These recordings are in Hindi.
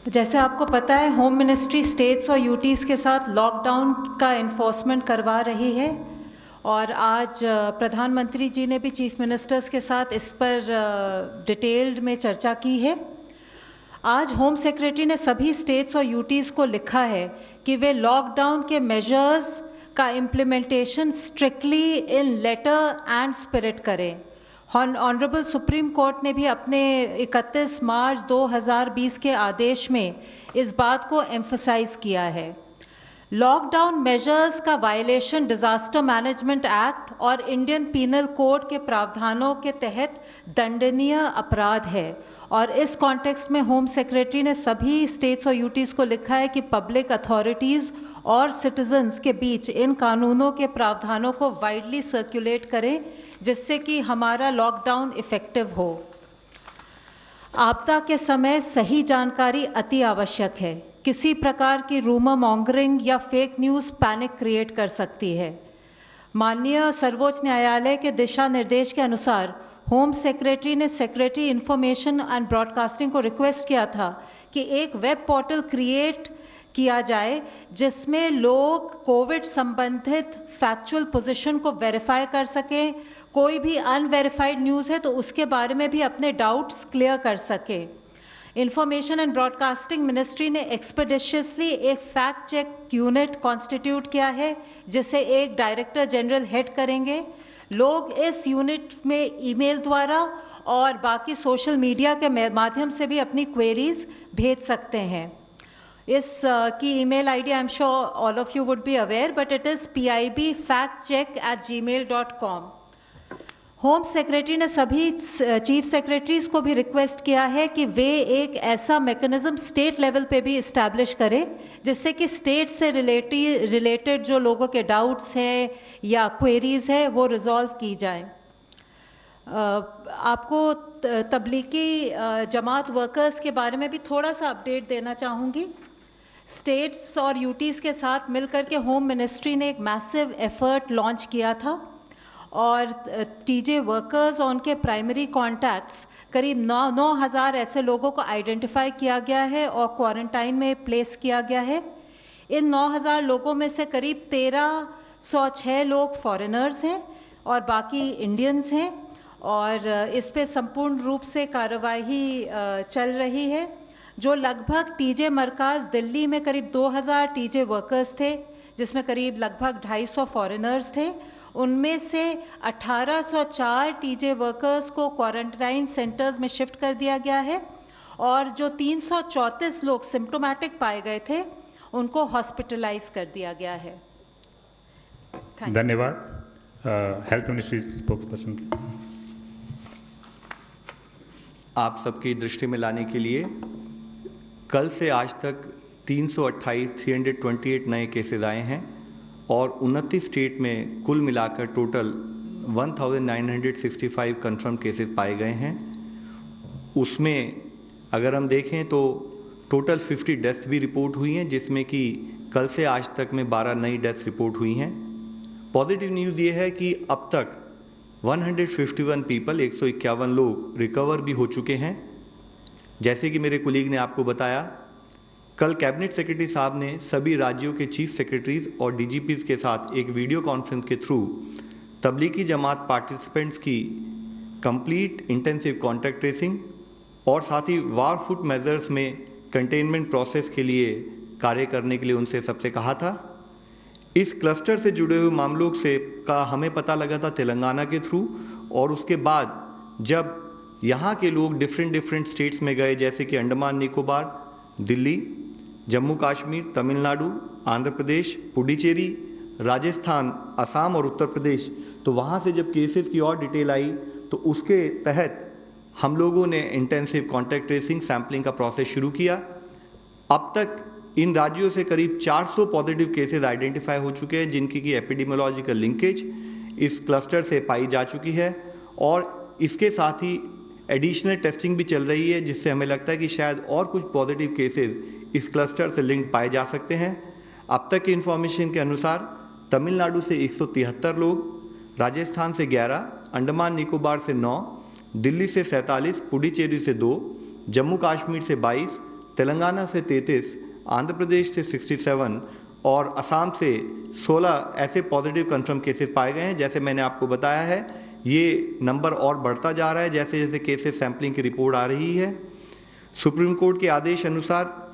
जैसे आपको पता है, होम मिनिस्ट्री स्टेट्स और यूटीज़ के साथ लॉकडाउन का इन्फोर्समेंट करवा रही है और आज प्रधानमंत्री जी ने भी चीफ मिनिस्टर्स के साथ इस पर डिटेल्ड में चर्चा की है। आज होम सेक्रेटरी ने सभी स्टेट्स और यूटीज़ को लिखा है कि वे लॉकडाउन के मेजर्स का implementation strictly in letter and spirit करें। ऑनरेबल सुप्रीम कोर्ट ने भी अपने 31 मार्च 2020 के आदेश में इस बात को एम्फसाइज किया है। लॉकडाउन मेजर्स का वायलेशन डिजास्टर मैनेजमेंट एक्ट और इंडियन पीनल कोड के प्रावधानों के तहत दंडनीय अपराध है और इस कॉन्टेक्स्ट में होम सेक्रेटरी ने सभी स्टेट्स और यूटीज़ को लिखा है कि पब्लिक अथॉरिटीज़ और सिटीजन्स के बीच इन कानूनों के प्रावधानों को वाइडली सर्कुलेट करें जिससे कि हमारा लॉकडाउन इफेक्टिव हो। आपदा के समय सही जानकारी अति आवश्यक है। किसी प्रकार की रूमर मॉन्गरिंग या फेक न्यूज़ पैनिक क्रिएट कर सकती है। माननीय सर्वोच्च न्यायालय के दिशा निर्देश के अनुसार होम सेक्रेटरी ने सेक्रेटरी इंफॉर्मेशन एंड ब्रॉडकास्टिंग को रिक्वेस्ट किया था कि एक वेब पोर्टल क्रिएट किया जाए जिसमें लोग कोविड संबंधित फैक्चुअल पोजीशन को वेरीफाई कर सकें। कोई भी अनवेरिफाइड न्यूज़ है तो उसके बारे में भी अपने डाउट्स क्लियर कर सके। इंफॉर्मेशन एंड ब्रॉडकास्टिंग मिनिस्ट्री ने एक्सपेडिशियसली एक फैक्ट चेक यूनिट कॉन्स्टिट्यूट किया है जिसे एक डायरेक्टर जनरल हेड करेंगे। लोग इस यूनिट में ईमेल द्वारा और बाकी सोशल मीडिया के माध्यम से भी अपनी क्वेरीज भेज सकते हैं। इस की email ID I am sure all of you would be aware, but it is pibfactcheck@gmail.com। Home secretary ने सभी चीफ सेक्रेटरीज को भी रिक्वेस्ट किया है कि वे एक ऐसा मैकेनिज्म स्टेट लेवल पे भी इस्टेब्लिश करें जिससे कि स्टेट से रिलेटेड जो लोगों के डाउट्स हैं या क्वेरीज है वो रिजॉल्व की जाए। आपको तबलीगी जमात वर्कर्स के बारे में भी थोड़ा सा अपडेट देना चाहूँगी। स्टेट्स और यूटीज़ के साथ मिलकर के होम मिनिस्ट्री ने एक मैसिव एफर्ट लॉन्च किया था और टीजे वर्कर्स और उनके प्राइमरी कॉन्टैक्ट्स करीब 9,000 ऐसे लोगों को आइडेंटिफाई किया गया है और क्वारंटाइन में प्लेस किया गया है। इन 9,000 लोगों में से करीब 1,306 लोग फॉरेनर्स हैं और बाकी इंडियंस हैं और इस पे संपूर्ण रूप से कार्यवाही चल रही है। जो लगभग टीजे मरकाज दिल्ली में करीब 2,000 टीजे वर्कर्स थे जिसमें करीब लगभग 250 फॉरेनर्स थे। उनमें से 1,804 टीजे वर्कर्स को क्वारंटाइन सेंटर्स में शिफ्ट कर दिया गया है और जो 334 लोग सिम्प्टोमेटिक पाए गए थे उनको हॉस्पिटलाइज कर दिया गया है। धन्यवाद। Health ministry spokesperson. आप सबकी दृष्टि में लाने के लिए कल से आज तक 328 नए केसेस आए हैं और 29 स्टेट में कुल मिलाकर टोटल 1965 कंफर्म केसेस पाए गए हैं। उसमें अगर हम देखें तो टोटल 50 डेथ्स भी रिपोर्ट हुई हैं जिसमें कि कल से आज तक में 12 नई डेथ्स रिपोर्ट हुई हैं। पॉजिटिव न्यूज़ ये है कि अब तक 151 पीपल 151 लोग रिकवर भी हो चुके हैं। जैसे कि मेरे कुलीग ने आपको बताया, कल कैबिनेट सेक्रेटरी साहब ने सभी राज्यों के चीफ सेक्रेटरीज और डीजीपीज के साथ एक वीडियो कॉन्फ्रेंस के थ्रू तबलीगी जमात पार्टिसिपेंट्स की कंप्लीट इंटेंसिव कॉन्टैक्ट ट्रेसिंग और साथ ही वार फुट मेजर्स में कंटेनमेंट प्रोसेस के लिए कार्य करने के लिए उनसे सबसे कहा था। इस क्लस्टर से जुड़े हुए मामलों से का हमें पता लगा था तेलंगाना के थ्रू और उसके बाद जब यहाँ के लोग डिफरेंट स्टेट्स में गए जैसे कि अंडमान निकोबार, दिल्ली, जम्मू कश्मीर, तमिलनाडु, आंध्र प्रदेश, पुडुचेरी, राजस्थान, असम और उत्तर प्रदेश, तो वहाँ से जब केसेस की और डिटेल आई तो उसके तहत हम लोगों ने इंटेंसिव कॉन्टैक्ट ट्रेसिंग सैम्पलिंग का प्रोसेस शुरू किया। अब तक इन राज्यों से करीब 400 पॉजिटिव केसेस आइडेंटिफाई हो चुके हैं जिनकी की एपिडेमियोलॉजिकल लिंकेज इस क्लस्टर से पाई जा चुकी है और इसके साथ ही एडिशनल टेस्टिंग भी चल रही है जिससे हमें लगता है कि शायद और कुछ पॉजिटिव केसेस इस क्लस्टर से लिंक पाए जा सकते हैं। अब तक की इंफॉर्मेशन के अनुसार तमिलनाडु से 173 लोग, राजस्थान से 11, अंडमान निकोबार से 9, दिल्ली से 47, पुडुचेरी से 2, जम्मू कश्मीर से 22, तेलंगाना से 33, आंध्र प्रदेश से 67 और असम से 16 ऐसे पॉजिटिव कंफर्म केसेस पाए गए हैं। जैसे मैंने आपको बताया है, ये नंबर और बढ़ता जा रहा है जैसे जैसे केसेस सैंपलिंग की रिपोर्ट आ रही है। सुप्रीम कोर्ट के आदेश अनुसार,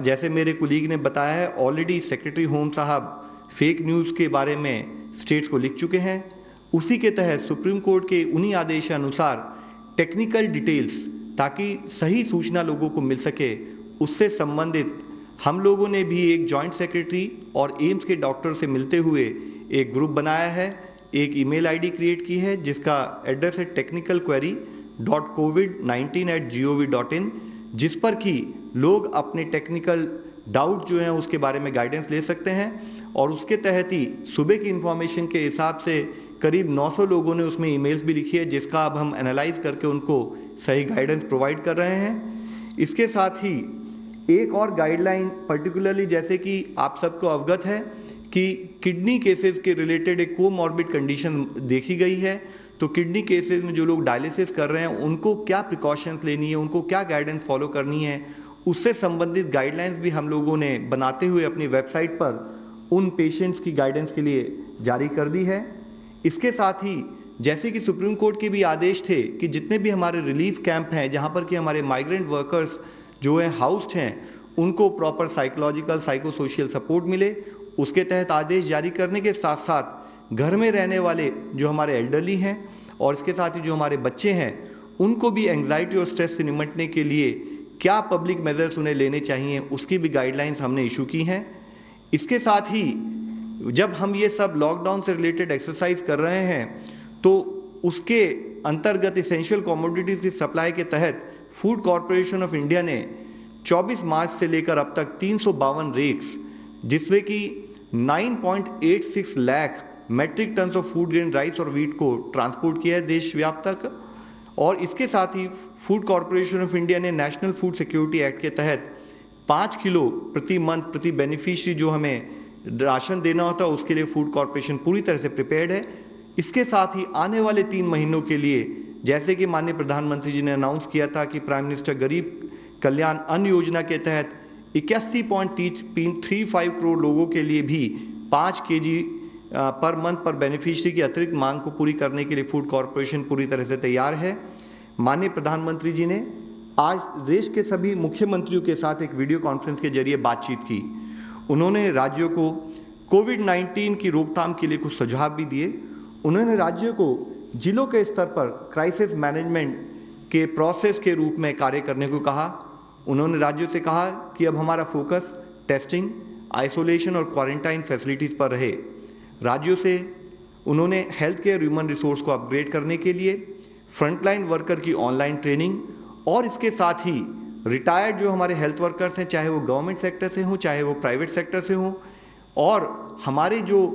जैसे मेरे कुलीग ने बताया है, ऑलरेडी सेक्रेटरी होम साहब फेक न्यूज़ के बारे में स्टेट्स को लिख चुके हैं। उसी के तहत सुप्रीम कोर्ट के उन्हीं आदेश अनुसार टेक्निकल डिटेल्स, ताकि सही सूचना लोगों को मिल सके, उससे संबंधित हम लोगों ने भी एक जॉइंट सेक्रेटरी और एम्स के डॉक्टर से मिलते हुए एक ग्रुप बनाया है, एक ईमेल आईडी क्रिएट की है जिसका एड्रेस है technicalquery.covid19@gov.in, जिस पर कि लोग अपने टेक्निकल डाउट जो हैं उसके बारे में गाइडेंस ले सकते हैं। और उसके तहत ही सुबह की इंफॉर्मेशन के हिसाब से करीब 900 लोगों ने उसमें ईमेल्स भी लिखी है, जिसका अब हम एनालाइज करके उनको सही गाइडेंस प्रोवाइड कर रहे हैं। इसके साथ ही एक और गाइडलाइन पर्टिकुलरली, जैसे कि आप सबको अवगत है कि किडनी केसेस के रिलेटेड एक कोमॉर्बिड कंडीशन देखी गई है, तो किडनी केसेस में जो लोग डायलिसिस कर रहे हैं उनको क्या प्रिकॉशंस लेनी है, उनको क्या गाइडेंस फॉलो करनी है, उससे संबंधित गाइडलाइंस भी हम लोगों ने बनाते हुए अपनी वेबसाइट पर उन पेशेंट्स की गाइडेंस के लिए जारी कर दी है। इसके साथ ही जैसे कि सुप्रीम कोर्ट के भी आदेश थे कि जितने भी हमारे रिलीफ कैंप हैं जहां पर कि हमारे माइग्रेंट वर्कर्स जो है हाउस्ड हैं, उनको proper psychological psycho social support मिले, उसके तहत आदेश जारी करने के साथ साथ घर में रहने वाले जो हमारे एल्डरली हैं और इसके साथ ही जो हमारे बच्चे हैं, उनको भी एंग्जाइटी और स्ट्रेस से निपटने के लिए क्या पब्लिक मेजर्स उन्हें लेने चाहिए, उसकी भी गाइडलाइंस हमने इशू की हैं। इसके साथ ही जब हम ये सब लॉकडाउन से रिलेटेड एक्सरसाइज कर रहे हैं, तो उसके अंतर्गत इसेंशियल कमोडिटीज की सप्लाई के तहत फूड कॉरपोरेशन ऑफ इंडिया ने 24 मार्च से लेकर अब तक 352 रेक्स, जिसमें कि 9.86 lakh metric ton of food grain rice और व्हीट को ट्रांसपोर्ट किया है देशव्यापी तक। और इसके साथ ही फूड कॉरपोरेशन ऑफ इंडिया ने नेशनल फूड सिक्योरिटी एक्ट के तहत 5 किलो प्रति मंथ प्रति बेनिफिशियरी जो हमें राशन देना होता है, उसके लिए फूड कॉरपोरेशन पूरी तरह से प्रिपेयर्ड है। इसके साथ ही आने वाले 3 महीनों के लिए, जैसे कि माननीय प्रधानमंत्री जी ने अनाउंस किया था कि प्राइम मिनिस्टर गरीब कल्याण अन्न योजना के तहत 81.35 करोड़ लोगों के लिए भी 5 kg पर मंथ पर बेनिफिशियरी की अतिरिक्त मांग को पूरी करने के लिए फूड कॉरपोरेशन पूरी तरह से तैयार है। माननीय प्रधानमंत्री जी ने आज देश के सभी मुख्यमंत्रियों के साथ एक वीडियो कॉन्फ्रेंस के जरिए बातचीत की। उन्होंने राज्यों को कोविड-19 की रोकथाम के लिए कुछ सुझाव भी दिए। उन्होंने राज्यों को जिलों के स्तर पर क्राइसिस मैनेजमेंट के प्रोसेस के रूप में कार्य करने को कहा। उन्होंने राज्यों से कहा कि अब हमारा फोकस टेस्टिंग, आइसोलेशन और क्वारंटाइन फैसिलिटीज पर रहे। राज्यों से उन्होंने हेल्थ केयर ह्यूमन रिसोर्स को अपग्रेड करने के लिए फ्रंटलाइन वर्कर की ऑनलाइन ट्रेनिंग और इसके साथ ही रिटायर्ड जो हमारे हेल्थ वर्कर्स हैं, चाहे वो गवर्नमेंट सेक्टर से हों चाहे वो प्राइवेट सेक्टर से हों, और हमारे जो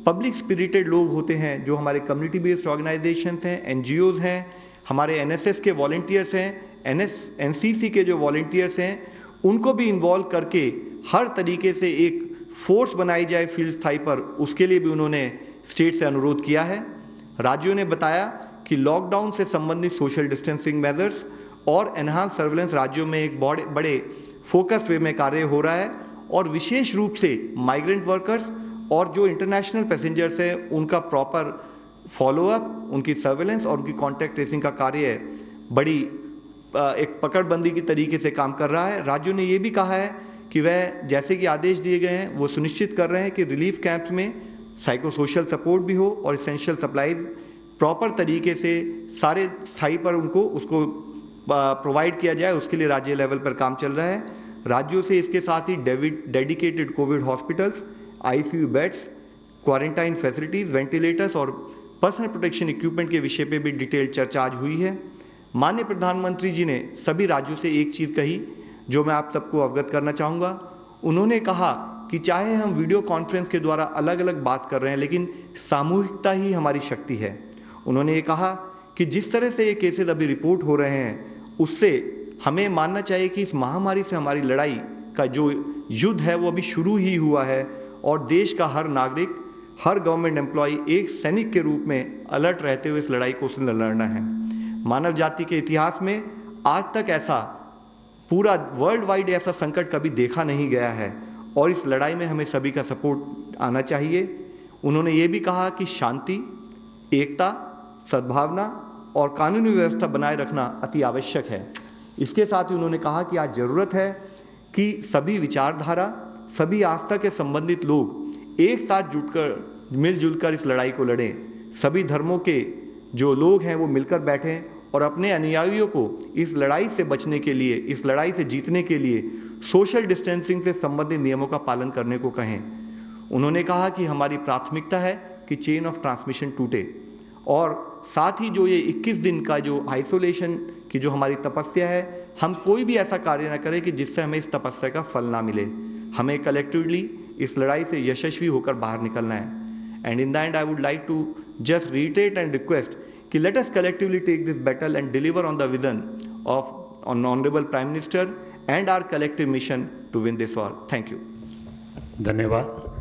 पब्लिक स्पिरिटेड लोग होते हैं, जो हमारे कम्युनिटी बेस्ड ऑर्गेनाइजेशंस हैं, एनजीओज हैं, हमारे एनएसएस के वॉलंटियर्स हैं, एनसीसी के जो वॉलंटियर्स हैं, उनको भी इन्वॉल्व करके हर तरीके से एक फोर्स बनाई जाए फील्ड स्थाई पर, उसके लिए भी उन्होंने स्टेट से अनुरोध किया है। राज्यों ने बताया कि लॉकडाउन से संबंधित सोशल डिस्टेंसिंग मेजर्स और एनहांस सर्वेलेंस राज्यों में एक बड़े फोकस वे में कार्य हो रहा है, और विशेष रूप से माइग्रेंट वर्कर्स और जो इंटरनेशनल पैसेंजर्स हैं उनका प्रॉपर फॉलोअप, उनकी सर्वेलेंस और उनकी कॉन्टैक्ट ट्रेसिंग का कार्य बड़ी एक पकड़बंदी की तरीके से काम कर रहा है। राज्यों ने ये भी कहा है कि वह जैसे कि आदेश दिए गए हैं वो सुनिश्चित कर रहे हैं कि रिलीफ कैंप्स में साइको सोशल सपोर्ट भी हो और इसेंशियल सप्लाईज प्रॉपर तरीके से सारे स्थाई पर उनको उसको प्रोवाइड किया जाए, उसके लिए राज्य लेवल पर काम चल रहा है। राज्यों से इसके साथ ही dedicated COVID hospitals, ICU beds, quarantine facilities, ventilators और पर्सनल प्रोटेक्शन इक्विपमेंट के विषय पे भी डिटेल चर्चा आज हुई है। माननीय प्रधानमंत्री जी ने सभी राज्यों से एक चीज कही जो मैं आप सबको अवगत करना चाहूंगा। उन्होंने कहा कि चाहे हम वीडियो कॉन्फ्रेंस के द्वारा अलग अलग बात कर रहे हैं, लेकिन सामूहिकता ही हमारी शक्ति है। उन्होंने ये कहा कि जिस तरह से ये केसेस अभी रिपोर्ट हो रहे हैं, उससे हमें मानना चाहिए कि इस महामारी से हमारी लड़ाई का जो युद्ध है वो अभी शुरू ही हुआ है, और देश का हर नागरिक, हर गवर्नमेंट एम्प्लॉय एक सैनिक के रूप में अलर्ट रहते हुए इस लड़ाई को उसने लड़ना है। मानव जाति के इतिहास में आज तक ऐसा पूरा वर्ल्ड वाइड ऐसा संकट कभी देखा नहीं गया है और इस लड़ाई में हमें सभी का सपोर्ट आना चाहिए। उन्होंने ये भी कहा कि शांति, एकता, सद्भावना और कानूनी व्यवस्था बनाए रखना अति आवश्यक है। इसके साथ ही उन्होंने कहा कि आज जरूरत है कि सभी विचारधारा, सभी आस्था के संबंधित लोग एक साथ जुटकर, मिलजुल कर इस लड़ाई को लड़ें। सभी धर्मों के जो लोग हैं वो मिलकर बैठें और अपने अनुयायियों को इस लड़ाई से बचने के लिए, इस लड़ाई से जीतने के लिए सोशल डिस्टेंसिंग से संबंधित नियमों का पालन करने को कहें। उन्होंने कहा कि हमारी प्राथमिकता है कि चेन ऑफ ट्रांसमिशन टूटे और साथ ही जो ये 21 दिन का जो आइसोलेशन की जो हमारी तपस्या है, हम कोई भी ऐसा कार्य ना करें कि जिससे हमें इस तपस्या का फल ना मिले। हमें कलेक्टिवली इस लड़ाई से यशस्वी होकर बाहर निकलना है। And in the end I would like to just reiterate and request कि let us collectively take this battle and deliver on the vision of Honorable Prime Minister and our collective mission to win this war. Thank you. धन्यवाद।